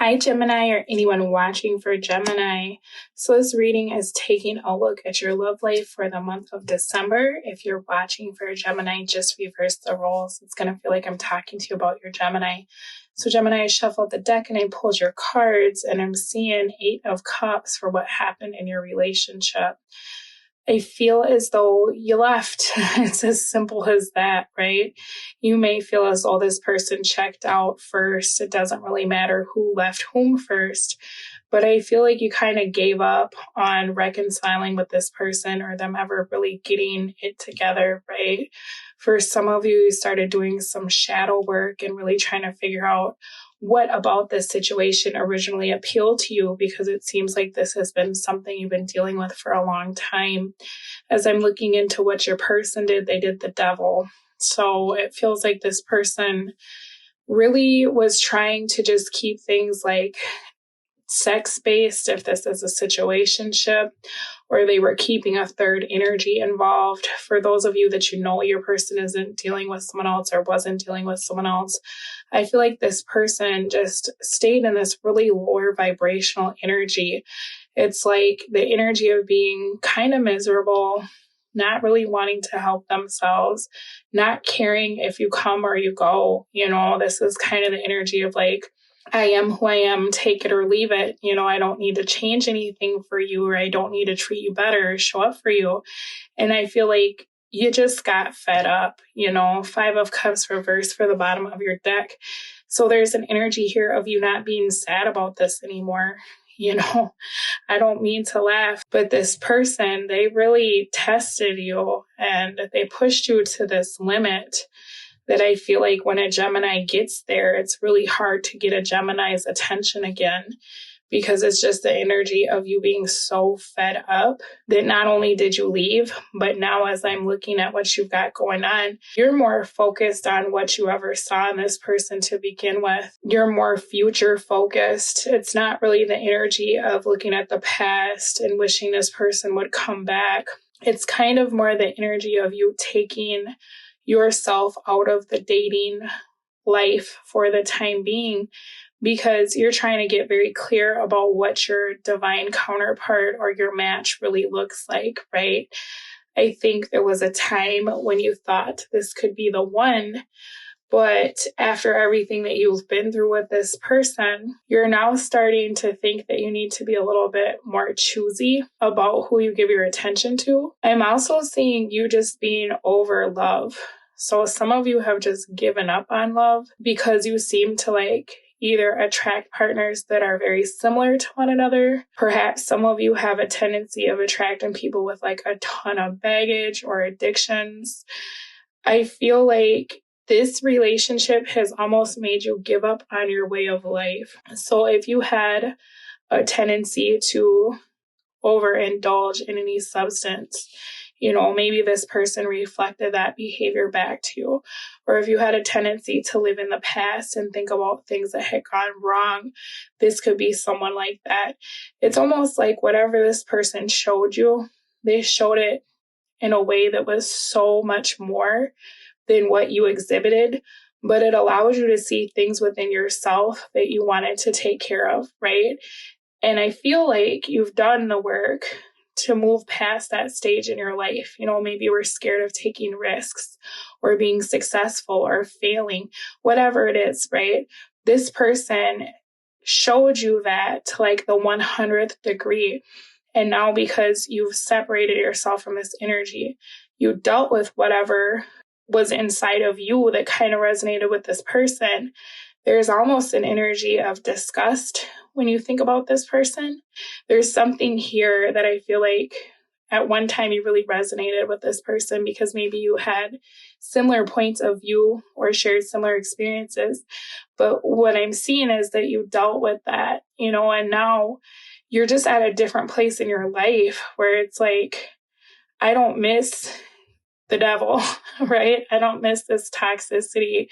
Hi, Gemini, or anyone watching for Gemini. So this reading is taking a look at your love life for the month of December. If you're watching for Gemini, just reverse the roles. It's going to feel like I'm talking to you about your Gemini. So Gemini, I shuffled the deck and I pulled your cards, and I'm seeing 8 of Cups for what happened in your relationship. I feel as though you left. It's as simple as that, right? You may feel as though this person checked out first. It doesn't really matter who left whom first, but I feel like you kind of gave up on reconciling with this person or them ever really getting it together, right? For some of you, you started doing some shadow work and really trying to figure out what about this situation originally appealed to you, because it seems like this has been something you've been dealing with for a long time. As I'm looking into what your person did, they did the devil. So it feels like this person really was trying to just keep things like sex-based, if this is a situationship, or they were keeping a third energy involved. For those of you that you know your person isn't dealing with someone else or wasn't dealing with someone else, I feel like this person just stayed in this really lower vibrational energy. It's like the energy of being kind of miserable, not really wanting to help themselves, not caring if you come or you go. This is kind of the energy of like, I am who I am, take it or leave it. I don't need to change anything for you, or I don't need to treat you better or show up for you. And I feel like you just got fed up. 5 of Cups reversed for the bottom of your deck. So there's an energy here of you not being sad about this anymore. I don't mean to laugh, but this person, they really tested you and they pushed you to this limit that I feel like when a Gemini gets there, it's really hard to get a Gemini's attention again, because it's just the energy of you being so fed up that not only did you leave, but now as I'm looking at what you've got going on, you're more focused on what you ever saw in this person to begin with. You're more future focused. It's not really the energy of looking at the past and wishing this person would come back. It's kind of more the energy of you taking yourself out of the dating life for the time being, because you're trying to get very clear about what your divine counterpart or your match really looks like, right? I think there was a time when you thought this could be the one, but after everything that you've been through with this person, you're now starting to think that you need to be a little bit more choosy about who you give your attention to. I'm also seeing you just being over love. So some of you have just given up on love because you seem to like either attract partners that are very similar to one another. Perhaps some of you have a tendency of attracting people with like a ton of baggage or addictions. I feel like this relationship has almost made you give up on your way of life. So if you had a tendency to overindulge in any substance, maybe this person reflected that behavior back to you. Or if you had a tendency to live in the past and think about things that had gone wrong, this could be someone like that. It's almost like whatever this person showed you, they showed it in a way that was so much more than what you exhibited, but it allows you to see things within yourself that you wanted to take care of, right? And I feel like you've done the work to move past that stage in your life. Maybe you were scared of taking risks or being successful or failing, whatever it is, right? This person showed you that to like the 100th degree. And now because you've separated yourself from this energy, you dealt with whatever was inside of you that kind of resonated with this person. There's almost an energy of disgust when you think about this person. There's something here that I feel like at one time you really resonated with this person because maybe you had similar points of view or shared similar experiences. But what I'm seeing is that you dealt with that, and now you're just at a different place in your life where it's like, I don't miss the devil, right? I don't miss this toxicity.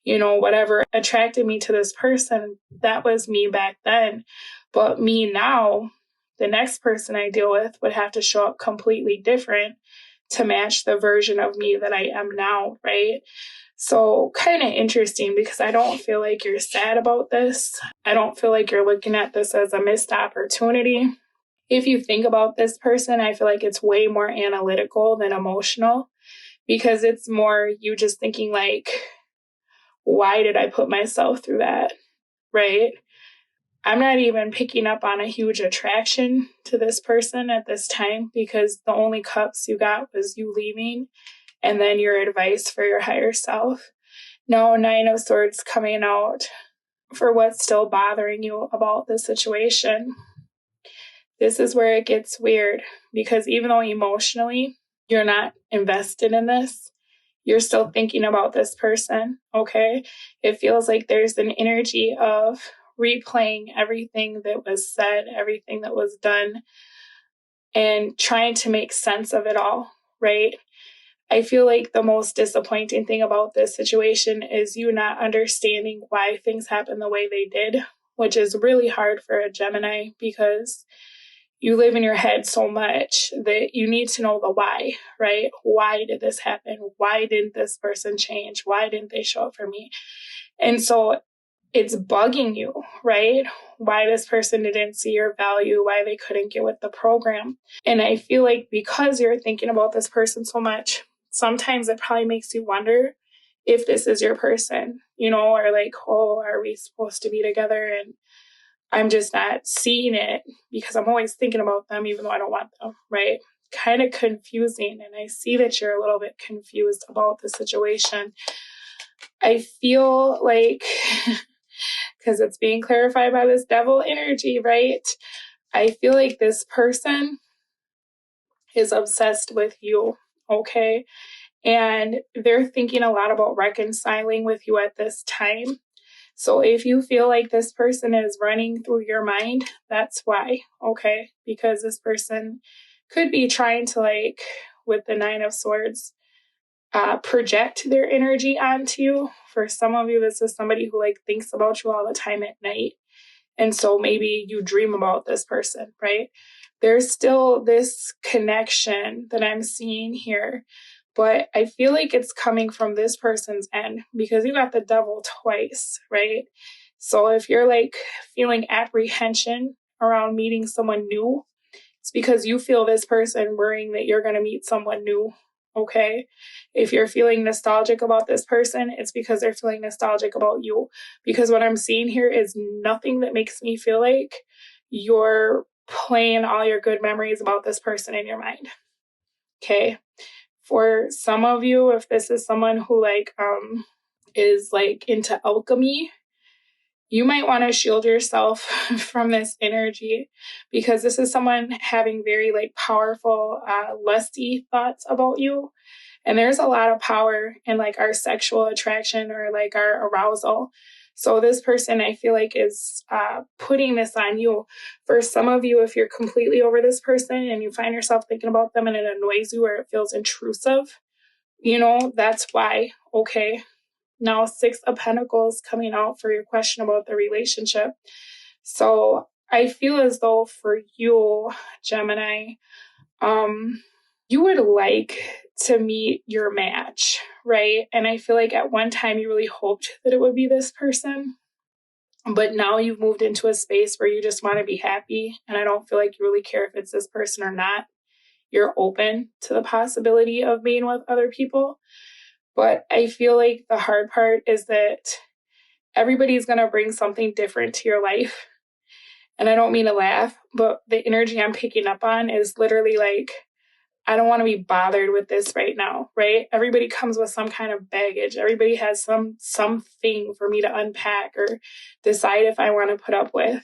Whatever attracted me to this person, that was me back then. But me now, the next person I deal with would have to show up completely different to match the version of me that I am now, right? So kind of interesting, because I don't feel like you're sad about this. I don't feel like you're looking at this as a missed opportunity. If you think about this person, I feel like it's way more analytical than emotional, because it's more you just thinking like, why did I put myself through that, right? I'm not even picking up on a huge attraction to this person at this time, because the only cups you got was you leaving and then your advice for your higher self. No, Nine of Swords coming out for what's still bothering you about the situation. This is where it gets weird, because even though emotionally you're not invested in this, you're still thinking about this person, okay? It feels like there's an energy of replaying everything that was said, everything that was done, and trying to make sense of it all, right? I feel like the most disappointing thing about this situation is you not understanding why things happen the way they did, which is really hard for a Gemini, because you live in your head so much that you need to know the why, right? Why did this happen? Why didn't this person change? Why didn't they show up for me? And so it's bugging you, right? Why this person didn't see your value, why they couldn't get with the program. And I feel like because you're thinking about this person so much, sometimes it probably makes you wonder if this is your person, or like, oh, are we supposed to be together? And I'm just not seeing it because I'm always thinking about them, even though I don't want them, right? Kind of confusing. And I see that you're a little bit confused about the situation. I feel like, because it's being clarified by this devil energy, right? I feel like this person is obsessed with you, okay? And they're thinking a lot about reconciling with you at this time. So if you feel like this person is running through your mind, that's why, okay? Because this person could be trying to, like, with the Nine of Swords, project their energy onto you. For some of you, this is somebody who, like, thinks about you all the time at night. And so maybe you dream about this person, right? There's still this connection that I'm seeing here. But I feel like it's coming from this person's end, because you got the devil twice, right? So if you're like feeling apprehension around meeting someone new, it's because you feel this person worrying that you're going to meet someone new, okay? If you're feeling nostalgic about this person, it's because they're feeling nostalgic about you. Because what I'm seeing here is nothing that makes me feel like you're playing all your good memories about this person in your mind, okay? For some of you, if this is someone who is like into alchemy, you might want to shield yourself from this energy, because this is someone having very like powerful, lusty thoughts about you. And there's a lot of power in like our sexual attraction or like our arousal. So this person, I feel like, is putting this on you. For some of you, if you're completely over this person and you find yourself thinking about them and it annoys you or it feels intrusive, that's why, okay? Now, Six of Pentacles coming out for your question about the relationship. So I feel as though for you, Gemini, you would like to meet your match, right? And I feel like at one time you really hoped that it would be this person, but now you've moved into a space where you just want to be happy. And I don't feel like you really care if it's this person or not. You're open to the possibility of being with other people. But I feel like the hard part is that everybody's going to bring something different to your life. And I don't mean to laugh, but the energy I'm picking up on is literally like, I don't want to be bothered with this right now, right? Everybody comes with some kind of baggage. Everybody has something for me to unpack or decide if I want to put up with,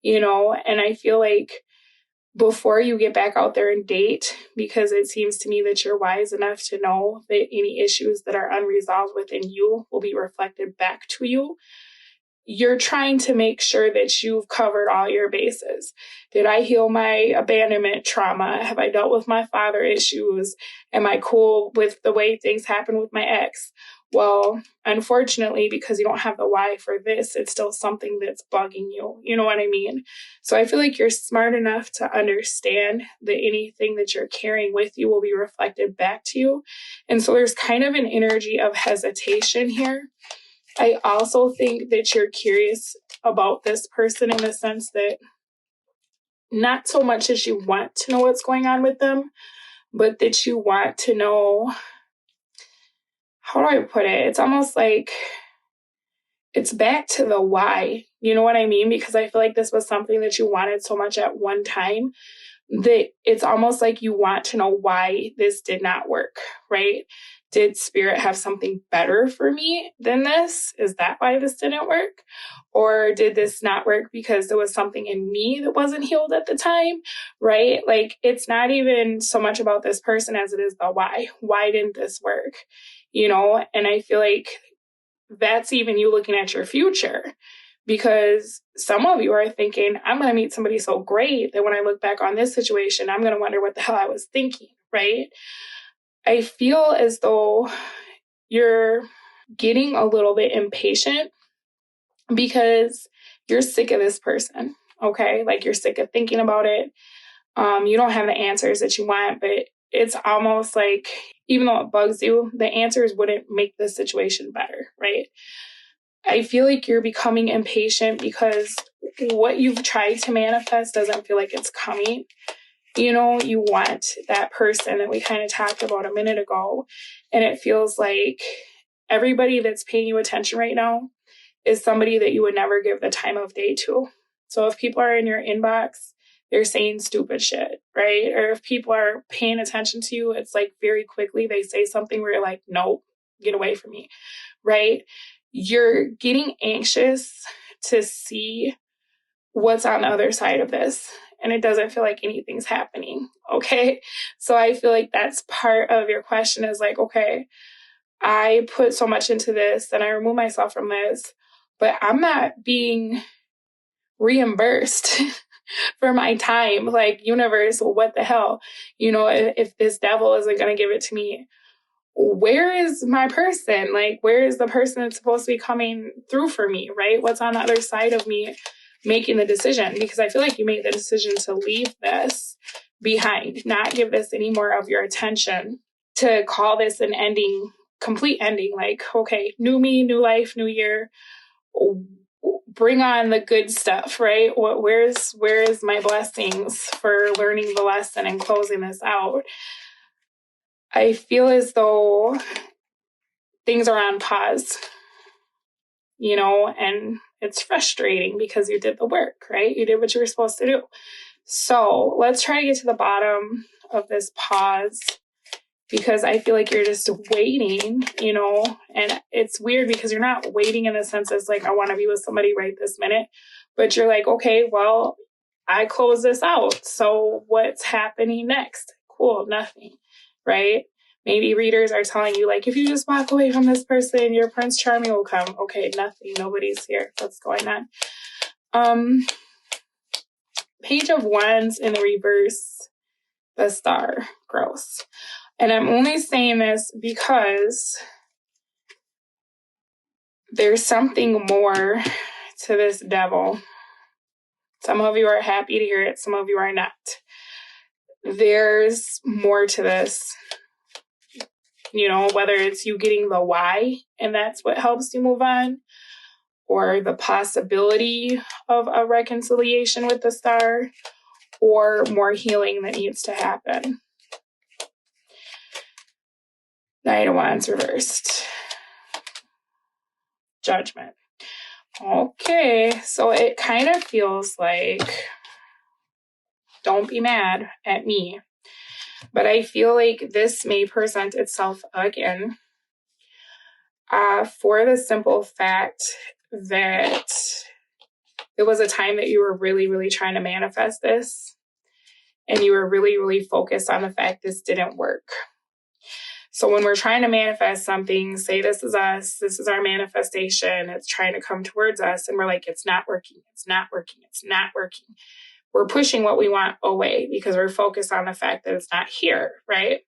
and I feel like before you get back out there and date, because it seems to me that you're wise enough to know that any issues that are unresolved within you will be reflected back to you. You're trying to make sure that you've covered all your bases. Did I heal my abandonment trauma? Have I dealt with my father issues? Am I cool with the way things happen with my ex? Well, unfortunately, because you don't have the why for this, it's still something that's bugging you. You know what I mean? So I feel like you're smart enough to understand that anything that you're carrying with you will be reflected back to you. And so there's kind of an energy of hesitation here. I also think that you're curious about this person in the sense that not so much as you want to know what's going on with them, but that you want to know, how do I put it? It's almost like it's back to the why. You know what I mean? Because I feel like this was something that you wanted so much at one time that it's almost like you want to know why this did not work, right? Did spirit have something better for me than this? Is that why this didn't work? Or did this not work because there was something in me that wasn't healed at the time, right? Like, it's not even so much about this person as it is the why. Why didn't this work? You know, and I feel like that's even you looking at your future, because some of you are thinking, I'm going to meet somebody so great that when I look back on this situation, I'm going to wonder what the hell I was thinking, right? I feel as though you're getting a little bit impatient because you're sick of this person, okay? Like, you're sick of thinking about it. You don't have the answers that you want, but it's almost like, even though it bugs you, the answers wouldn't make the situation better, right? I feel like you're becoming impatient because what you've tried to manifest doesn't feel like it's coming. You know, you want that person that we kind of talked about a minute ago, and it feels like everybody that's paying you attention right now is somebody that you would never give the time of day to. So if people are in your inbox, they're saying stupid shit, right? Or if people are paying attention to you, it's like very quickly they say something where you're like, nope, get away from me, right? You're getting anxious to see what's on the other side of this, and it doesn't feel like anything's happening, okay? So I feel like that's part of your question is like, okay, I put so much into this and I remove myself from this, but I'm not being reimbursed for my time. Like, universe, what the hell? You know, if this devil isn't going to give it to me, where is my person? Like, where is the person that's supposed to be coming through for me, right? What's on the other side of me making the decision? Because I feel like you made the decision to leave this behind, not give this any more of your attention, to call this an ending, complete ending. Like, okay, new me, new life, new year. Bring on the good stuff, right? Where is my blessings for learning the lesson and closing this out? I feel as though things are on pause, you know, and it's frustrating because you did the work, right? You did what you were supposed to do. So let's try to get to the bottom of this pause, because I feel like you're just waiting, you know, and it's weird because you're not waiting in the sense as like, I want to be with somebody right this minute, but you're like, okay, well, I close this out. So what's happening next? Cool, nothing, right? Maybe readers are telling you, like, if you just walk away from this person, your Prince Charming will come. Okay, nothing. Nobody's here. What's going on? Page of Wands in the reverse, the star. Gross. And I'm only saying this because there's something more to this devil. Some of you are happy to hear it. Some of you are not. There's more to this. You know, whether it's you getting the why, and that's what helps you move on, or the possibility of a reconciliation with the star, or more healing that needs to happen. Knight of Wands reversed. Judgment. Okay, so it kind of feels like, don't be mad at me, but I feel like this may present itself again, for the simple fact that it was a time that you were really, really trying to manifest this, and you were really, really focused on the fact this didn't work. So when we're trying to manifest something, say this is us, this is our manifestation, it's trying to come towards us, and we're like, it's not working, it's not working, it's not working. We're pushing what we want away because we're focused on the fact that it's not here, right?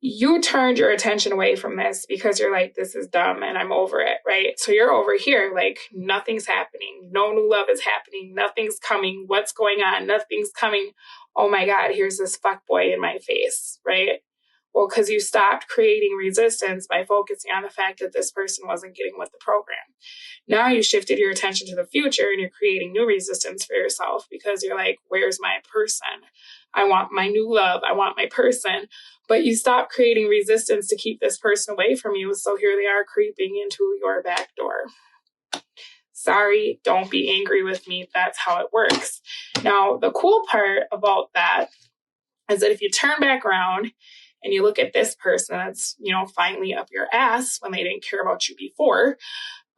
you turned your attention away from this because you're like, this is dumb and I'm over it, right? So you're over here, like, nothing's happening. No new love is happening. Nothing's coming. What's going on? Nothing's coming. Oh my God, here's this fuckboy in my face, right? Well, because you stopped creating resistance by focusing on the fact that this person wasn't getting with the program. Now you shifted your attention to the future and you're creating new resistance for yourself because you're like, where's my person? I want my new love. I want my person. But you stop creating resistance to keep this person away from you. So here they are creeping into your back door. Sorry, don't be angry with me. That's how it works. Now, the cool part about that is that if you turn back around and you look at this person that's, finally up your ass when they didn't care about you before,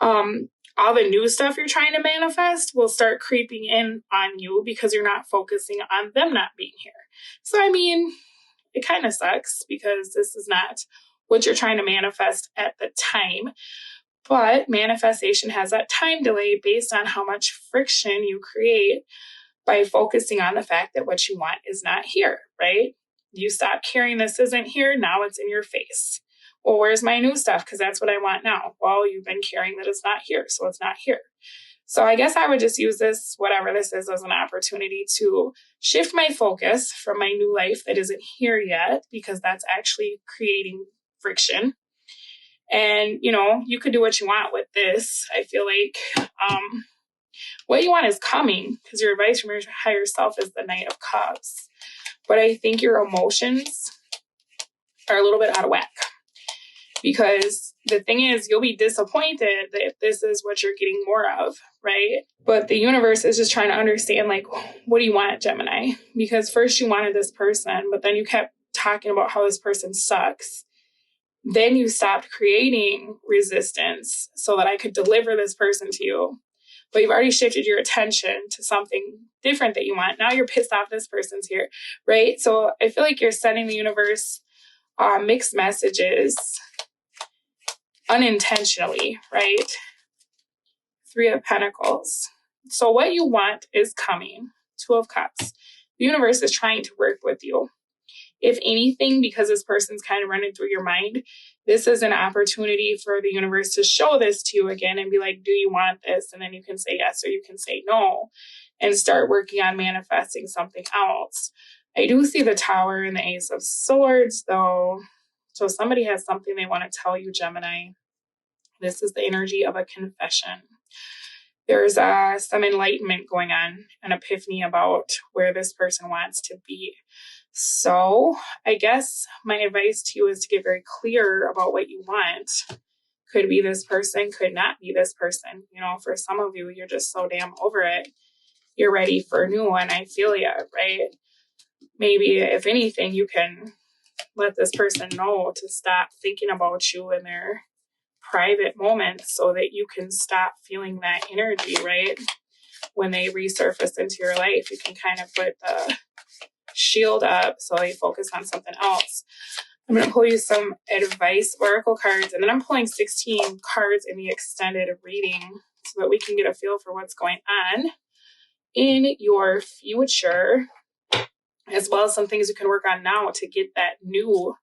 all the new stuff you're trying to manifest will start creeping in on you because you're not focusing on them not being here. So, it kind of sucks because this is not what you're trying to manifest at the time. But manifestation has that time delay based on how much friction you create by focusing on the fact that what you want is not here, right? You stop caring this isn't here, now it's in your face. Well, where's my new stuff? Because that's what I want now. Well, you've been caring that it's not here, so it's not here. So I guess I would just use this, whatever this is, as an opportunity to shift my focus from my new life that isn't here yet, because that's actually creating friction. And, you could do what you want with this. I feel like what you want is coming, because your advice from your higher self is the Knight of Cups. But I think your emotions are a little bit out of whack. Because the thing is, you'll be disappointed if this is what you're getting more of, right? But the universe is just trying to understand, like, what do you want, Gemini? Because first you wanted this person, but then you kept talking about how this person sucks. Then you stopped creating resistance so that I could deliver this person to you. But you've already shifted your attention to something different that you want. Now you're pissed off this person's here, right? So I feel like you're sending the universe mixed messages unintentionally, right? 3 of Pentacles. So what you want is coming. 2 of Cups. The universe is trying to work with you. If anything, because this person's kind of running through your mind, this is an opportunity for the universe to show this to you again and be like, do you want this? And then you can say yes or you can say no and start working on manifesting something else. I do see the Tower and the Ace of Swords, though. So somebody has something they want to tell you, Gemini. This is the energy of a confession. There's some enlightenment going on, an epiphany about where this person wants to be. So I guess my advice to you is to get very clear about what you want. Could be this person, could not be this person. For some of you, you're just so damn over it. You're ready for a new one. I feel you, right? Maybe if anything, you can let this person know to stop thinking about you in their private moments so that you can stop feeling that energy, right? When they resurface into your life, you can kind of put the shield up so they focus on something else. I'm going to pull you some advice oracle cards, and then I'm pulling 16 cards in the extended reading so that we can get a feel for what's going on in your future, as well as some things you can work on now to get that new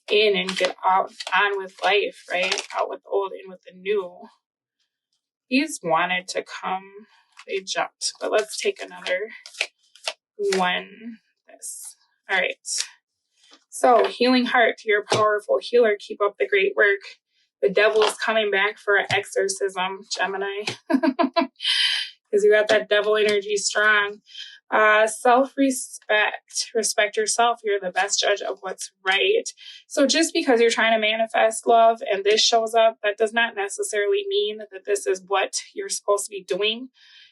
in and get out on with life, right? Out with the old, in with the new. These wanted to come, they jumped, but let's take another one. All right. So, healing heart, you're a powerful healer. Keep up the great work. The devil is coming back for an exorcism, Gemini. Because you got that devil energy strong. Self-respect. Respect yourself. You're the best judge of what's right. So just because you're trying to manifest love and this shows up, that does not necessarily mean that this is what you're supposed to be doing.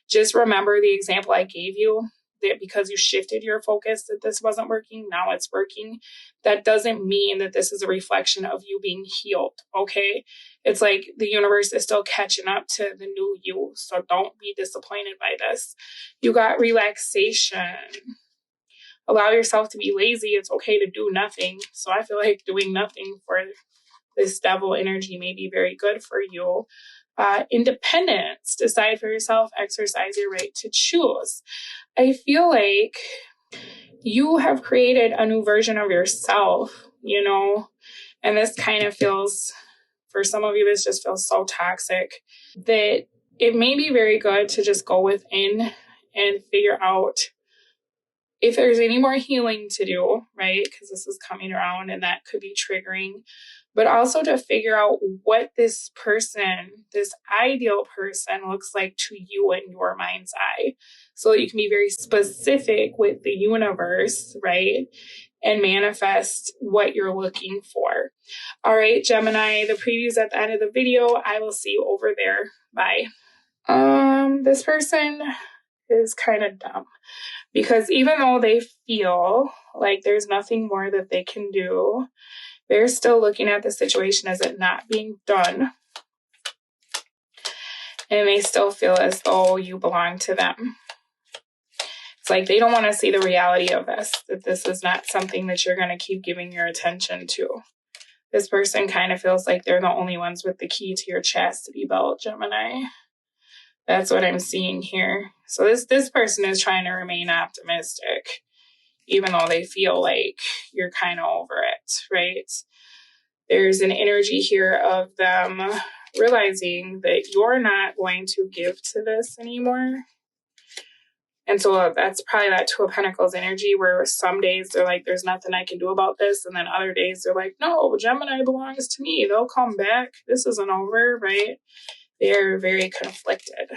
Just remember the example I gave you, that because you shifted your focus that this wasn't working, now it's working. That doesn't mean that this is a reflection of you being healed, okay? It's like the universe is still catching up to the new you, so don't be disappointed by this. You got relaxation. Allow yourself to be lazy. It's okay to do nothing. So I feel like doing nothing for this devil energy may be very good for you. Independence. Decide for yourself. Exercise your right to choose. I feel like, you have created a new version of yourself, you know, and this kind of feels, for some of you, this just feels so toxic that it may be very good to just go within and figure out if there's any more healing to do, right? Because this is coming around and that could be triggering, but also to figure out what this person, this ideal person, looks like to you in your mind's eye. So that you can be very specific with the universe, right? And manifest what you're looking for. All right, Gemini, the preview's at the end of the video. I will see you over there. Bye. This person is kind of dumb because even though they feel like there's nothing more that they can do, they're still looking at the situation as it not being done. And they still feel as though you belong to them. It's like they don't want to see the reality of this, that this is not something that you're going to keep giving your attention to. This person kind of feels like they're the only ones with the key to your chastity belt, Gemini. That's what I'm seeing here. So this person is trying to remain optimistic, even though they feel like you're kind of over it, right? There's an energy here of them realizing that you're not going to give to this anymore. And so that's probably that Two of Pentacles energy where some days they're like, there's nothing I can do about this. And then other days they're like, no, Gemini belongs to me. They'll come back. This isn't over, right? They're very conflicted.